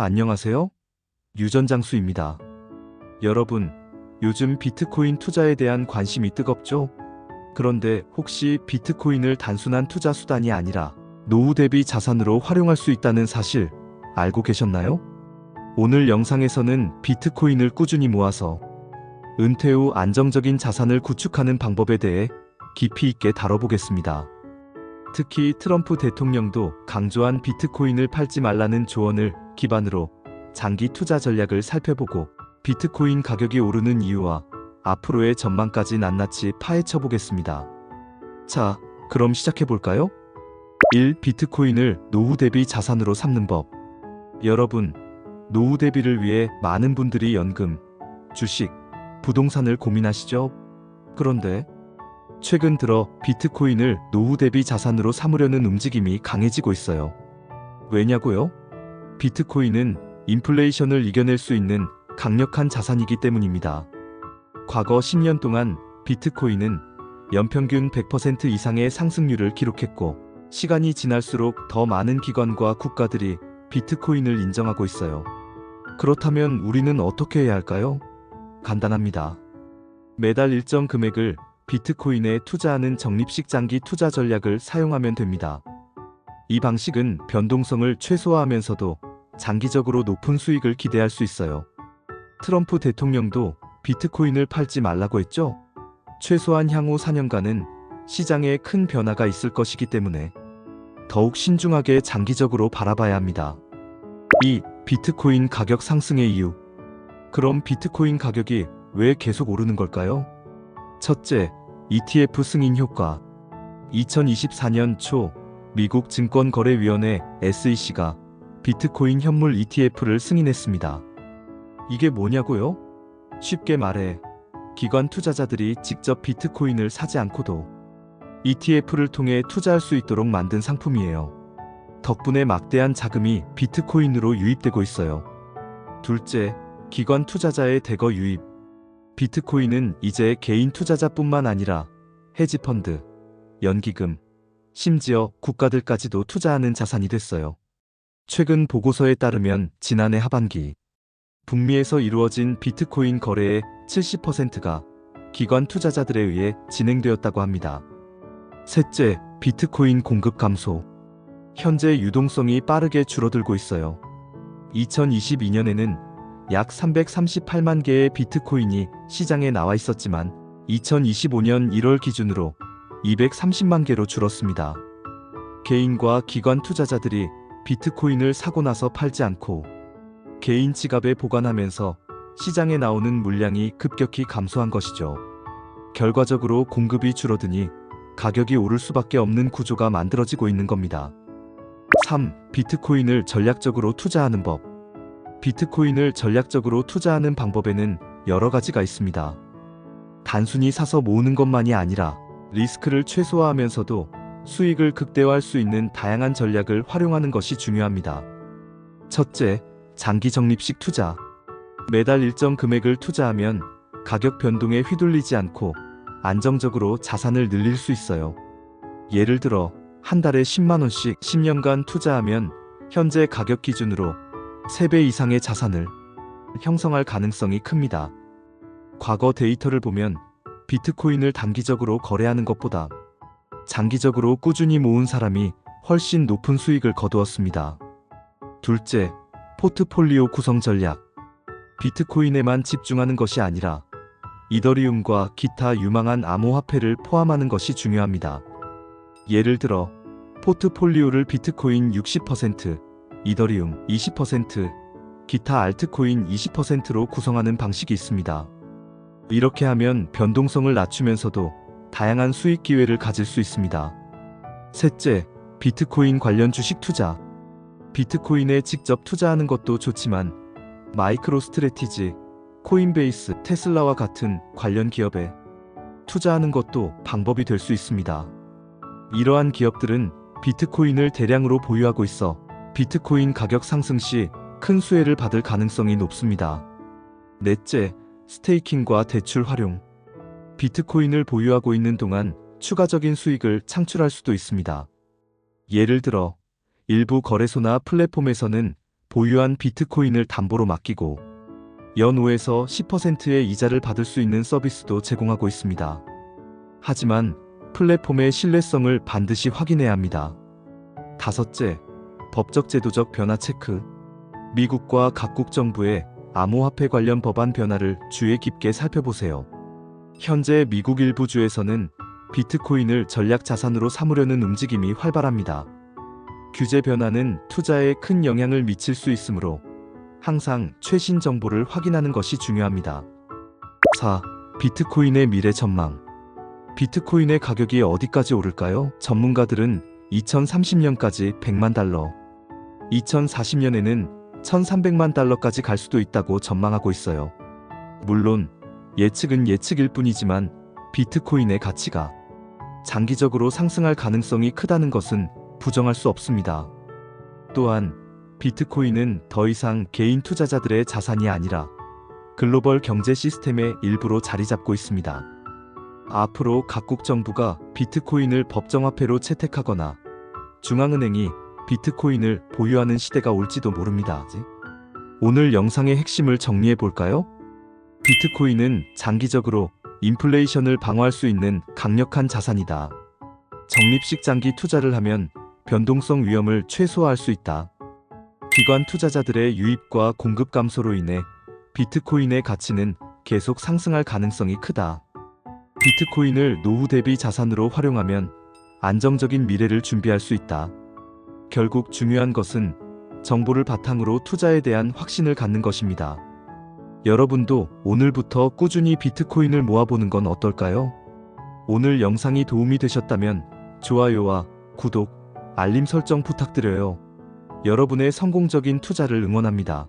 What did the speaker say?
안녕하세요. 유전장수입니다. 여러분, 요즘 비트코인 투자에 대한 관심이 뜨겁죠? 그런데 혹시 비트코인을 단순한 투자 수단이 아니라 노후 대비 자산으로 활용할 수 있다는 사실 알고 계셨나요? 오늘 영상에서는 비트코인을 꾸준히 모아서 은퇴 후 안정적인 자산을 구축하는 방법에 대해 깊이 있게 다뤄보겠습니다. 특히 트럼프 대통령도 강조한 비트코인을 팔지 말라는 조언을 기반으로 장기 투자 전략을 살펴보고 비트코인 가격이 오르는 이유와 앞으로의 전망까지 낱낱이 파헤쳐 보겠습니다. 자, 그럼 시작해 볼까요? 1. 비트코인을 노후 대비 자산으로 삼는 법. 여러분, 노후 대비를 위해 많은 분들이 연금, 주식, 부동산을 고민하시죠? 그런데 최근 들어 비트코인을 노후 대비 자산으로 삼으려는 움직임이 강해지고 있어요. 왜냐고요? 비트코인은 인플레이션을 이겨낼 수 있는 강력한 자산이기 때문입니다. 과거 10년 동안 비트코인은 연평균 100% 이상의 상승률을 기록했고, 시간이 지날수록 더 많은 기관과 국가들이 비트코인을 인정하고 있어요. 그렇다면 우리는 어떻게 해야 할까요? 간단합니다. 매달 일정 금액을 비트코인에 투자하는 적립식 장기 투자 전략을 사용하면 됩니다. 이 방식은 변동성을 최소화하면서도 장기적으로 높은 수익을 기대할 수 있어요. 트럼프 대통령도 비트코인을 팔지 말라고 했죠? 최소한 향후 4년간은 시장에 큰 변화가 있을 것이기 때문에 더욱 신중하게 장기적으로 바라봐야 합니다. 2. 비트코인 가격 상승의 이유. 그럼 비트코인 가격이 왜 계속 오르는 걸까요? 첫째, ETF 승인 효과. 2024년 초 미국 증권거래위원회 SEC가 비트코인 현물 ETF를 승인했습니다. 이게 뭐냐고요? 쉽게 말해, 기관 투자자들이 직접 비트코인을 사지 않고도 ETF를 통해 투자할 수 있도록 만든 상품이에요. 덕분에 막대한 자금이 비트코인으로 유입되고 있어요. 둘째, 기관 투자자의 대거 유입. 비트코인은 이제 개인 투자자뿐만 아니라 헤지펀드, 연기금, 심지어 국가들까지도 투자하는 자산이 됐어요. 최근 보고서에 따르면 지난해 하반기 북미에서 이루어진 비트코인 거래의 70%가 기관 투자자들에 의해 진행되었다고 합니다. 셋째, 비트코인 공급 감소. 현재 유동성이 빠르게 줄어들고 있어요. 2022년에는 약 338만 개의 비트코인이 시장에 나와 있었지만 2025년 1월 기준으로 230만 개로 줄었습니다. 개인과 기관 투자자들이 비트코인을 사고 나서 팔지 않고 개인 지갑에 보관하면서 시장에 나오는 물량이 급격히 감소한 것이죠. 결과적으로 공급이 줄어드니 가격이 오를 수밖에 없는 구조가 만들어지고 있는 겁니다. 3. 비트코인을 전략적으로 투자하는 법. 비트코인을 전략적으로 투자하는 방법에는 여러 가지가 있습니다. 단순히 사서 모으는 것만이 아니라 리스크를 최소화하면서도 수익을 극대화할 수 있는 다양한 전략을 활용하는 것이 중요합니다. 첫째, 장기 적립식 투자. 매달 일정 금액을 투자하면 가격 변동에 휘둘리지 않고 안정적으로 자산을 늘릴 수 있어요. 예를 들어 한 달에 10만 원씩 10년간 투자하면 현재 가격 기준으로 3배 이상의 자산을 형성할 가능성이 큽니다. 과거 데이터를 보면 비트코인을 단기적으로 거래하는 것보다 장기적으로 꾸준히 모은 사람이 훨씬 높은 수익을 거두었습니다. 둘째, 포트폴리오 구성 전략. 비트코인에만 집중하는 것이 아니라 이더리움과 기타 유망한 암호화폐를 포함하는 것이 중요합니다. 예를 들어 포트폴리오를 비트코인 60%, 이더리움 20%, 기타 알트코인 20%로 구성하는 방식이 있습니다. 이렇게 하면 변동성을 낮추면서도 다양한 수익 기회를 가질 수 있습니다. 셋째, 비트코인 관련 주식 투자. 비트코인에 직접 투자하는 것도 좋지만 마이크로스트래티지, 코인베이스, 테슬라와 같은 관련 기업에 투자하는 것도 방법이 될 수 있습니다. 이러한 기업들은 비트코인을 대량으로 보유하고 있어 비트코인 가격 상승 시 큰 수혜를 받을 가능성이 높습니다. 넷째, 스테이킹과 대출 활용. 비트코인을 보유하고 있는 동안 추가적인 수익을 창출할 수도 있습니다. 예를 들어 일부 거래소나 플랫폼에서는 보유한 비트코인을 담보로 맡기고 연 5에서 10%의 이자를 받을 수 있는 서비스도 제공하고 있습니다. 하지만 플랫폼의 신뢰성을 반드시 확인해야 합니다. 다섯째, 법적 제도적 변화 체크. 미국과 각국 정부의 암호화폐 관련 법안 변화를 주의 깊게 살펴보세요. 현재 미국 일부 주에서는 비트코인을 전략 자산으로 삼으려는 움직임이 활발합니다. 규제 변화는 투자에 큰 영향을 미칠 수 있으므로 항상 최신 정보를 확인하는 것이 중요합니다. 4. 비트코인의 미래 전망. 비트코인의 가격이 어디까지 오를까요? 전문가들은 2030년까지 100만 달러, 2040년에는 1300만 달러까지 갈 수도 있다고 전망하고 있어요. 물론 예측은 예측일 뿐이지만 비트코인의 가치가 장기적으로 상승할 가능성이 크다는 것은 부정할 수 없습니다. 또한 비트코인은 더 이상 개인 투자자들의 자산이 아니라 글로벌 경제 시스템의 일부로 자리 잡고 있습니다. 앞으로 각국 정부가 비트코인을 법정화폐로 채택하거나 중앙은행이 비트코인을 보유하는 시대가 올지도 모릅니다. 오늘 영상의 핵심을 정리해 볼까요? 비트코인은 장기적으로 인플레이션을 방어할 수 있는 강력한 자산이다. 적립식 장기 투자를 하면 변동성 위험을 최소화할 수 있다. 기관 투자자들의 유입과 공급 감소로 인해 비트코인의 가치는 계속 상승할 가능성이 크다. 비트코인을 노후 대비 자산으로 활용하면 안정적인 미래를 준비할 수 있다. 결국 중요한 것은 정보를 바탕으로 투자에 대한 확신을 갖는 것입니다. 여러분도 오늘부터 꾸준히 비트코인을 모아보는 건 어떨까요? 오늘 영상이 도움이 되셨다면 좋아요와 구독, 알림 설정 부탁드려요. 여러분의 성공적인 투자를 응원합니다.